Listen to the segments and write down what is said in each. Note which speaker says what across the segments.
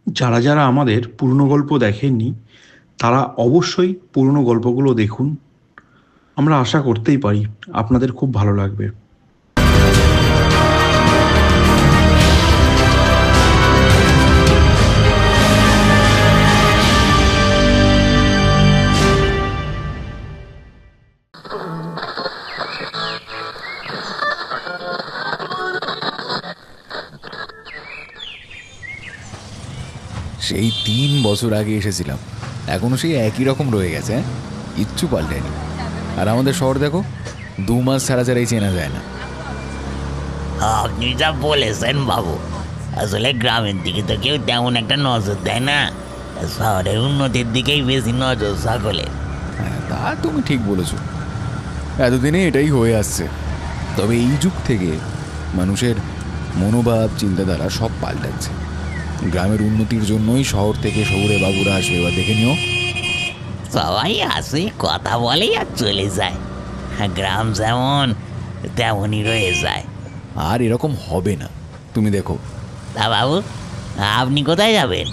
Speaker 1: যারা যারা আমাদের পুরনো গল্প দেখেননি তারা অবশ্যই পুরনো গল্পগুলো দেখুন। আমরা আশা করতেই পারি আপনাদের খুব ভালো লাগবে।
Speaker 2: সেই 3 বছর আগে এসেছিলাম, এখনো সেই একই রকম রয়ে গেছে। কিচ্ছু পাল্টেনি। আর আমাদের শহর দেখো, 2 মাস ছাড়া ছাড়াই চেনা যায় না।
Speaker 3: আপনি যা বলেছেন বাবু, আসলে গ্রামের দিকে তো কেউ তেমন একটা নজর দেয় না, শহরের উন্নতির দিকেই বেশি নজর সকলের।
Speaker 2: হ্যাঁ, তা তুমি ঠিক বলেছো। এতদিনে এটাই হয়ে আসছে। তবে এই যুগ থেকে মানুষের মনোভাব, চিন্তাধারা সব পাল্টাচ্ছে। গ্রামের উন্নতির জন্যই শহর থেকে শহুরে বাবুরা আসবে। এবার দেখে নিও।
Speaker 3: সবাই আসে, কথা বলে আর চলে যায়। গ্রাম যেমন তেমনই রয়ে যায়।
Speaker 2: আর এরকম হবে না, তুমি দেখো।
Speaker 3: তা বাবু, আপনি কোথায় যাবেন?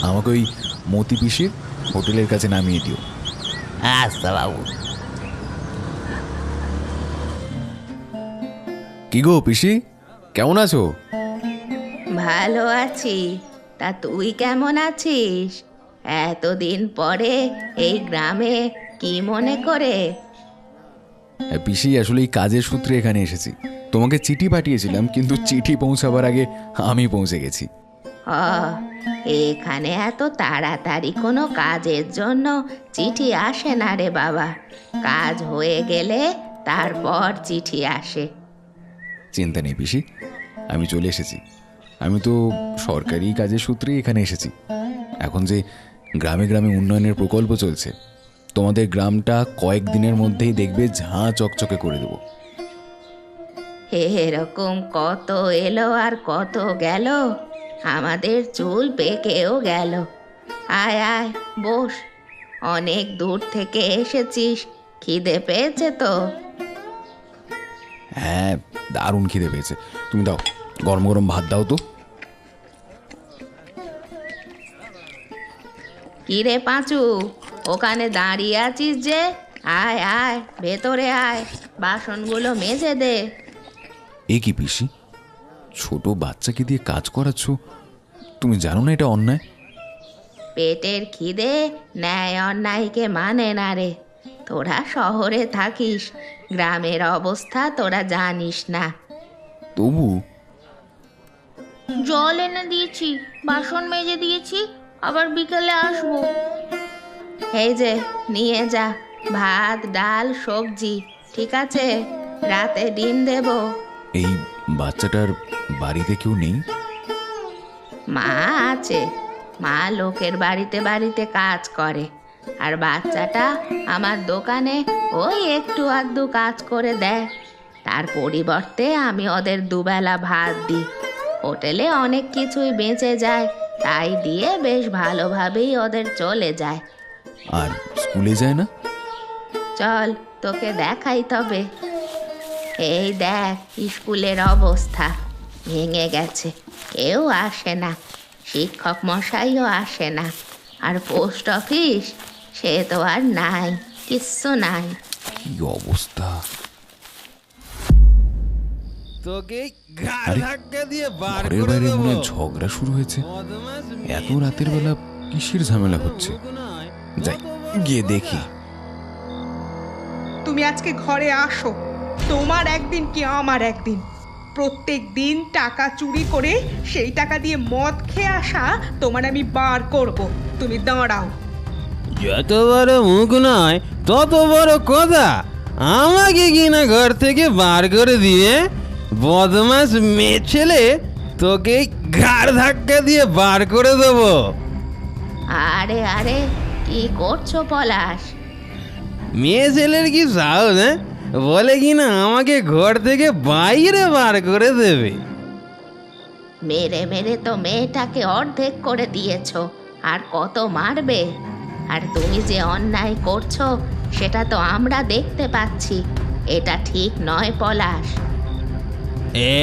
Speaker 2: আমাকে ওই মতি পিসির হোটেলের কাছে নামিয়ে দিও।
Speaker 3: আচ্ছা বাবু।
Speaker 2: কি গো পিসি, কেমন আছো?
Speaker 4: ভালো আছি। তা তুই কেমন আছিস? এতদিন পরে এই গ্রামে কি মনে করে?
Speaker 2: পিসি, আসলে এই কাজের সূত্রে এখানে এসেছি। তোমাকে চিঠি পাঠিয়েছিলাম, কিন্তু চিঠি পৌঁছাবার আগে আমি পৌঁছে গেছি।
Speaker 4: ও, এখানে এত তাড়াতাড়ি কোনো কাজের জন্য চিঠি আসে না রে বাবা। কাজ হয়ে গেলে তারপর চিঠি আসে।
Speaker 2: চিন্তা নেই পিসি, আমি চলে এসেছি। আমি তো সরকারি কাজের সূত্রেই এখানে এসেছি। এখন যে গ্রামে গ্রামে উন্নয়নের প্রকল্প চলছে, তোমাদের গ্রামটা কয়েকদিনের মধ্যেই দেখবে ঝাঁ চকচকে করে দেবো।
Speaker 4: এরকম কত এলো আর কত গেল, আমাদের চুল পেকেও গেল। আয় আয়, বস। অনেক দূর থেকে এসেছিস, খিদে পেয়েছে তো?
Speaker 2: হ্যাঁ, দারুণ খিদে পেয়েছে। তুমি দাও, গরম গরম ভাত দাও তো।
Speaker 4: কিরে পাঁচু, ওখানে দাঁড়িয়ে আছিস যে? আয় আয়, ভেতরে আয়, বাসনগুলো মেজে দে।
Speaker 2: এ কি পিসি, ছোট বাচ্চাকে দিয়ে কাজ করাচ্ছ? তুমি জানো না এটা অন্যায়?
Speaker 4: পেটের খিদে ন্যায় অন্যায়কে মানে না রে। তোরা শহরে থাকিস, গ্রামের অবস্থা তোরা জানিস না।
Speaker 2: তবু
Speaker 5: জল এনে দিয়েছি, বাসন মেজে দিয়েছি, আবার বিকেলে আসবো।
Speaker 4: এই যে, নিয়ে যা ভাত, ডাল, সবজি। ঠিক আছে, রাতে ডিম দেব।
Speaker 2: এই বাচ্চাটার বাড়িতে কেউ নেই?
Speaker 4: মা আছে, মা লোকের বাড়িতে বাড়িতে কাজ করে। আর বাচ্চাটা আমার দোকানে ওই একটু আধটু কাজ করে দেয়। তার পরিবর্তে আমি ওদের দুবেলা ভাত দিই। হোটেলে অনেক কিছুই বেঁচে যায়, তাই দিয়ে বেশ ভালোভাবেই ওদের চলে যায়।
Speaker 2: আর স্কুলে যায় না?
Speaker 4: চল, তোকে দেখাই তবে। এই দেখ স্কুলের অবস্থা, ভেঙে গেছে, কেউ আসে না, শিক্ষক মশাইও আসে না। আর পোস্ট অফিস, সে তো আর নাই, কিচ্ছু নাই।
Speaker 2: কি অবস্থা!
Speaker 6: তোকে
Speaker 2: আরে,
Speaker 6: ধাক্কা দিয়ে বার
Speaker 2: ঘরের
Speaker 6: করে
Speaker 2: বাইরে
Speaker 6: দেবো।
Speaker 2: মনে হয় ঝগড়া শুরু হয়েছে।
Speaker 6: বদমাশ
Speaker 2: এত
Speaker 6: মেয়ে।
Speaker 2: রাতের বেলা কিসের ঝামেলা হচ্ছে?
Speaker 6: নয়,
Speaker 2: যাই,
Speaker 6: কত বড়
Speaker 2: গিয়ে দেখি।
Speaker 7: তুমি আজকে ঘরে আসো, তোমার একদিন কি আমার একদিন। প্রত্যেক দিন টাকা চুরি করে সেই টাকা দিয়ে মদ খেয়ে আসা তোমার আমি বার করব। তুমি দাঁড়াও।
Speaker 6: যত বড় মুখ নয় তত বড় কথা। আমাকে কিনা ঘর থেকে বার করে দিয়ে বদমাস মেয়ে ছেলে, তোকে ঘাড় ধাক্কা দিয়ে বার করে দেবো।
Speaker 4: আরে আরে, কি করছো পলাশ?
Speaker 6: মেয়ে ছেলের কি সাহস, হ্যাঁ? বলে কিনা আমাকে ঘর থেকে বাইরে বার করে দেবে।
Speaker 4: মেরে মেরে তো মেয়েটাকে অর্ধেক করে দিয়েছো, আর কত মারবে? আর তুমি যে অন্যায় করছো সেটা তো আমরা দেখতে পাচ্ছি। এটা ঠিক নয় পলাশ।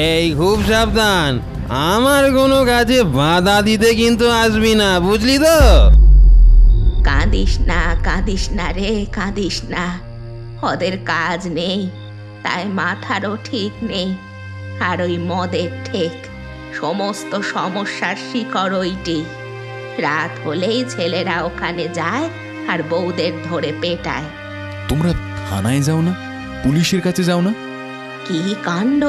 Speaker 6: এই খুব সাবধান, আমার কোনো কাজে বাধা দিতে কিন্তু আসবি না, বুঝলি তো?
Speaker 4: কাঁদিস না রে, কাঁদিস না। ওদের কাজ নেই, তাই মাথারও ঠিক নেই। আর ওই মদের ঠেক, সমস্ত সমস্যার শিকড় ওইটি। রাত হলেই ছেলেরা ওখানে যায় আর বউদের ধরে পেটায়।
Speaker 2: তোমরা থানায় যাও না, পুলিশের কাছে যাও না?
Speaker 4: কি কাণ্ড!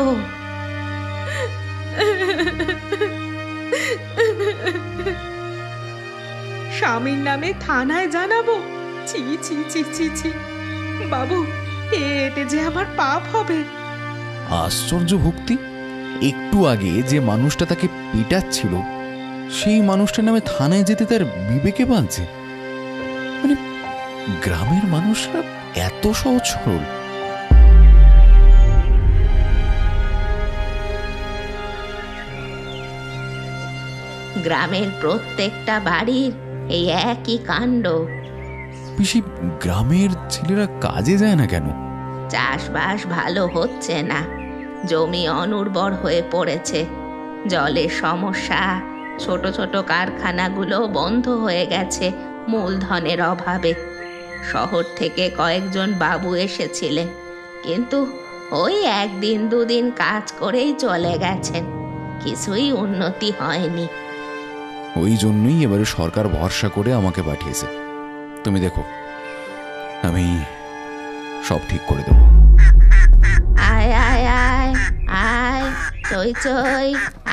Speaker 7: স্বামীর নামে থানায় জানাবো? ছি ছি ছি ছি ছি। বাবু, এতে যে আমার পাপ হবে।
Speaker 2: আশ্চর্য ভক্তি! একটু আগে যে মানুষটা তাকে পেটাচ্ছিল, সেই মানুষটার নামে থানায় যেতে তার বিবেকে বাঁধছে। মানে গ্রামের মানুষরা এত সহজ সরল।
Speaker 4: গ্রামের প্রত্যেকটা বাড়ির এই একই কাণ্ড।
Speaker 2: পিসি, গ্রামের ছেলেরা কাজে যায় না কেন?
Speaker 4: চাষবাস ভালো হচ্ছে না, জমি অনুর্বর হয়ে পড়েছে, জলের সমস্যা, ছোট ছোট কারখানাগুলো বন্ধ হয়ে গেছে মূলধনের অভাবে। শহর থেকে কয়েকজন বাবু এসেছিলেন, কিন্তু ওই একদিন দুদিন কাজ করেই চলে গেছেন, কিছুই উন্নতি হয়নি।
Speaker 2: ওই জন্যই এবারে সরকার ভরসা করে আমাকে পাঠিয়েছে। তুমি দেখো, আমি সব ঠিক করে দেবো।
Speaker 4: আয় আয় আয় আয়, চই চই,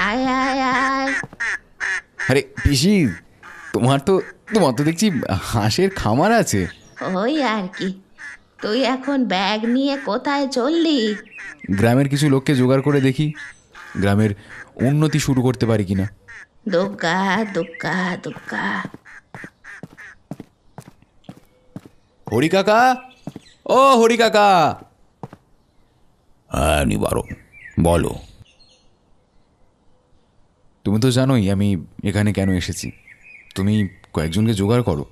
Speaker 4: আয় আয় আয়।
Speaker 2: আরে পিসি, তোমার তো দেখছি হাঁসের খামার আছে।
Speaker 4: ওই আর কি। তুই এখন ব্যাগ নিয়ে কোথায় চললি?
Speaker 2: গ্রামের কিছু লোককে জোগাড় করে দেখি গ্রামের উন্নতি শুরু করতে পারি কিনা।
Speaker 4: দুগ্গা দুগ্গা দুগ্গা।
Speaker 2: হরি কাকা, ও হরি কাকা।
Speaker 3: হ্যাঁ নিবারণ, বলো।
Speaker 2: তুমি তো জানোই আমি এখানে কেন এসেছি। তুমি কয়েকজনকে জোগাড় করো।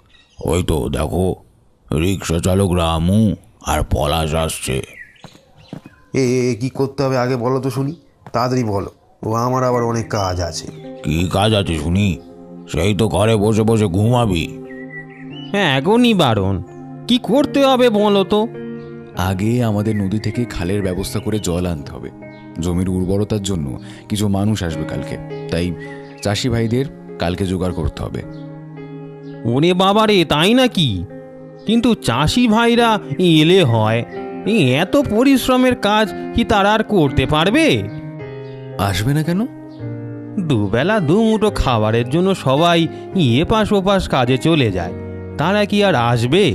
Speaker 3: ওই তো দেখো, রিক্সা চালক রামু আর পলাশ আসছে।
Speaker 8: কি করতে হবে আগে বলো তো শুনি, তাড়াতাড়ি বলো। ও আমার আবার অনেক কাজ আছে।
Speaker 3: কি কাজ আছে শুনি? সেই তো ঘরে বসে বসে ঘুমাবি।
Speaker 6: হ্যাঁ এখনই বারণ, কি করতে হবে বলো তো?
Speaker 2: আগে আমাদের নদী থেকে খালের ব্যবস্থা করে জল আনতে হবে। জমির উর্বরতার জন্য কিছু মানুষ আসবে কালকে, তাই চাষি ভাইদের কালকে জোগাড় করতে হবে।
Speaker 6: ওরে বাবারে, তাই নাকি? কিন্তু চাষি ভাইরা এলে হয়, এই এত পরিশ্রমের কাজ কি তারা আর করতে পারবে?
Speaker 2: আসবে না কেন?
Speaker 6: দুবেলা দুমুঠো খাবারের জন্য সবাই এপাশ ওপাশ কাজে চলে যায়, তারা কি আর আসবে?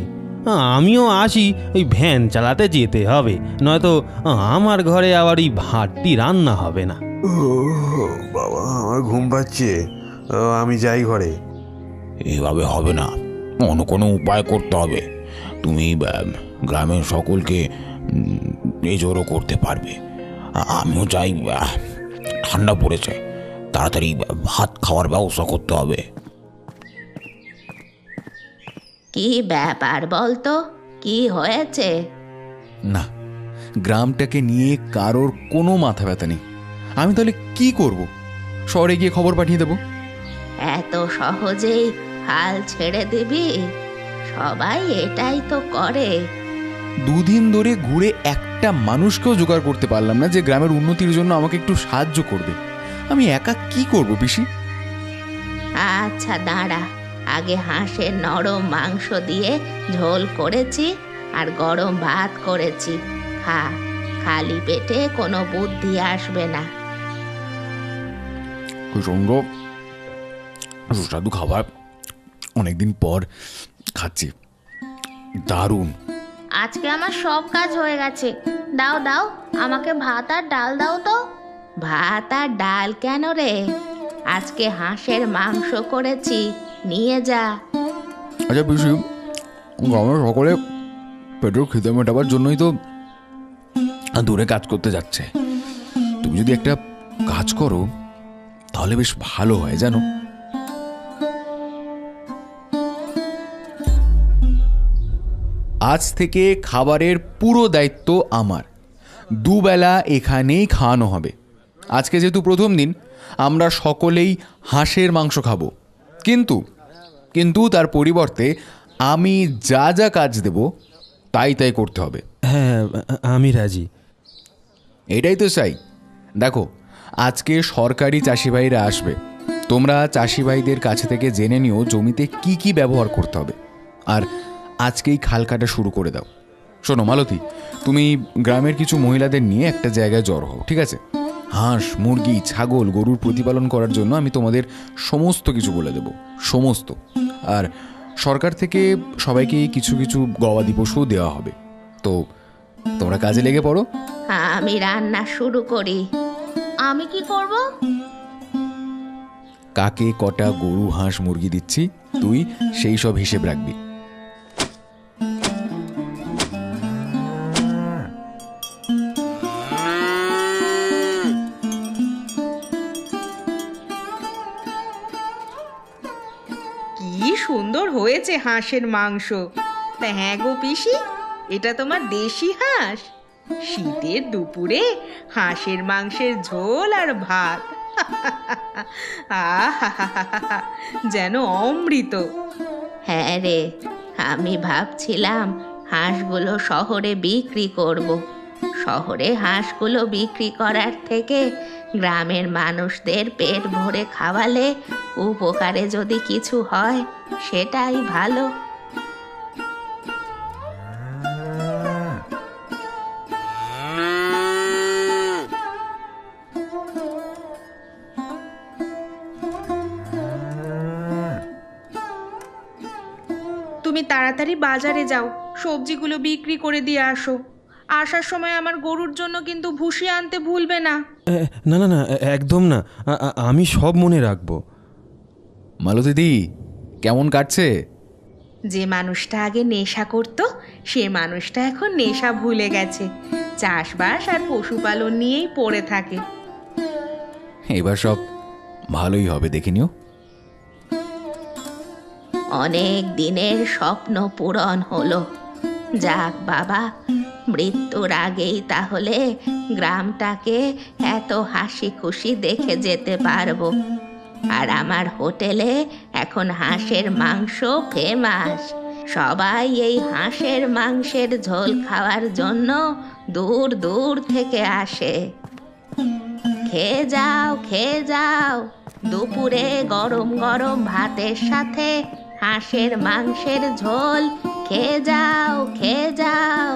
Speaker 6: আমিও আসি, ওই ভ্যান চালাতে যেতে হবে, নয়তো আমার ঘরে আবার এই ভাতটি রান্না হবে না।
Speaker 8: বাবা, আমার ঘুম পাচ্ছে, আমি যাই ঘরে।
Speaker 3: এভাবে হবে না, অন্য কোনো উপায় করতে হবে। তুমি গ্রামের সকলকে জোরও করতে পারবে। আমিও চাই, ঠান্ডা পড়েছে, তাড়াতাড়ি ভাত খাওয়ার ব্যবস্থা করতে হবে।
Speaker 4: কি ব্যাপার বলতো, কি হয়েছে?
Speaker 2: না, গ্রামটাকে নিয়ে কারোর কোনো মাথা ব্যথা নেই। আমি তাহলে কি করব? শহরে গিয়ে খবর পাঠিয়ে দেব?
Speaker 4: এত সহজেই হাল ছেড়ে দিবি? সবাই এটাই তো করে।
Speaker 2: দুদিন ধরে ঘুরে একটা মানুষকেও জোগাড় করতে পারলাম না যে গ্রামের উন্নতির জন্য আমাকে একটু সাহায্য করবে। আমি একা কি করব পিসি?
Speaker 4: আচ্ছা দাঁড়া, আগে হাঁসের নরম মাংস দিয়ে ঝোল করেছি আর গরম ভাত করেছি, খা। খালি পেটে কোনো বুদ্ধি আসবে না।
Speaker 2: সুন্দর সুস্বাদু খাবার, অনেকদিন পর খাচ্ছি, দারুণ।
Speaker 5: আজকে আমার সব কাজ হয়ে গেছে। দাও দাও, আমাকে ভাত আর ডাল দাও তো।
Speaker 4: ভাত আর ডাল কেন রে? আজকে হাঁসের মাংস করেছি, নিয়ে যা।
Speaker 2: আচ্ছা পিসি, গ্রামের সকলে পেটের খিদে মেটাবার জন্যই তো দূরে কাজ করতে যাচ্ছে। তুমি যদি একটা কাজ করো তাহলে বেশ ভালো হয় জানো। আজ থেকে খাবারের পুরো দায়িত্ব আমার। দুবেলা এখানেই খাওয়ানো হবে। আজকে যেহেতু প্রথম দিন, আমরা সকলেই হাঁসের মাংস খাবো, কিন্তু কিন্তু তার পরিবর্তে আমি যা যা কাজ দেব তাই তাই করতে হবে।
Speaker 6: হ্যাঁ, আমি রাজি।
Speaker 2: এটাই তো চাই। দেখো, আজকে সরকারি চাষি ভাইরা আসবে, তোমরা চাষি ভাইদের কাছে থেকে জেনে নিও জমিতে কি কি ব্যবহার করতে হবে, আর আজকেই খাল কাটা শুরু করে দাও। শোনো মালতী, তুমি গ্রামের কিছু মহিলাদের নিয়ে একটা জায়গায় জড়ো হও, ঠিক আছে? হাঁস, মুরগি, ছাগল, গরুর প্রতিপালন করার জন্য আমি তোমাদের সমস্ত কিছু বলে দেব, সমস্ত। আর সরকার থেকে সবাইকে কিছু কিছু গবাদি পশুও দেওয়া হবে। তো তোমরা কাজে লেগে পড়ো।
Speaker 4: আমি রান্না শুরু করি।
Speaker 5: আমি কি করব?
Speaker 2: কাকে কটা গরু, হাঁস, মুরগি দিচ্ছি তুই সেই সব হিসেব রাখবি।
Speaker 7: কি সুন্দর হয়েছে হাঁসের মাংস। তা হ্যাঁ গো পিসি, এটা তোমার দেশি হাঁস? শীতের দুপুরে হাঁসের মাংসের ঝোল আর ভাত, আহা, যেন অমৃত।
Speaker 4: হ্যাঁ রে, আমি ভাবছিলাম হাঁসগুলো শহরে বিক্রি করব। শহরে হাঁসগুলো বিক্রি করার থেকে গ্রামের মানুষদের পেট ভরে খাওয়ালে উপকারে যদি কিছু হয় সেটাই ভালো।
Speaker 7: তুমি তাড়াতাড়ি বাজারে যাও, সবজিগুলো বিক্রি করে দিয়ে আসো। আসার সময় আমার গরুর জন্য কিন্তু ভুসি আনতে ভুলবে না।
Speaker 6: না না না, একদম না, আমি সব মনে রাখবো।
Speaker 2: মালতীদি, কেমন কাটছে?
Speaker 7: যে মানুষটা আগে নেশা করত, সে মানুষটা এখন নেশা ভুলে গেছে, চাষবাস আর পশুপালন নিয়েই পড়ে থাকে।
Speaker 2: এবার সব ভালোই হবে, দেখে নিও।
Speaker 4: অনেক দিনের স্বপ্ন পূরণ হলো। যাক বাবা, মৃত্যুর আগেই তাহলে গ্রামটাকে এত হাসি খুশি দেখে যেতে পারবো। আর আমার হোটেলে এখন হাঁসের মাংস ফেমাস। সবাই এই হাঁসের মাংসের ঝোল খাওয়ার জন্য দূর দূর থেকে আসে। খেয়ে যাও, খেয়ে যাও। দুপুরে গরম গরম ভাতের সাথে হাঁসের মাংসের ঝোল খেয়ে যাও, খেয়ে যাও।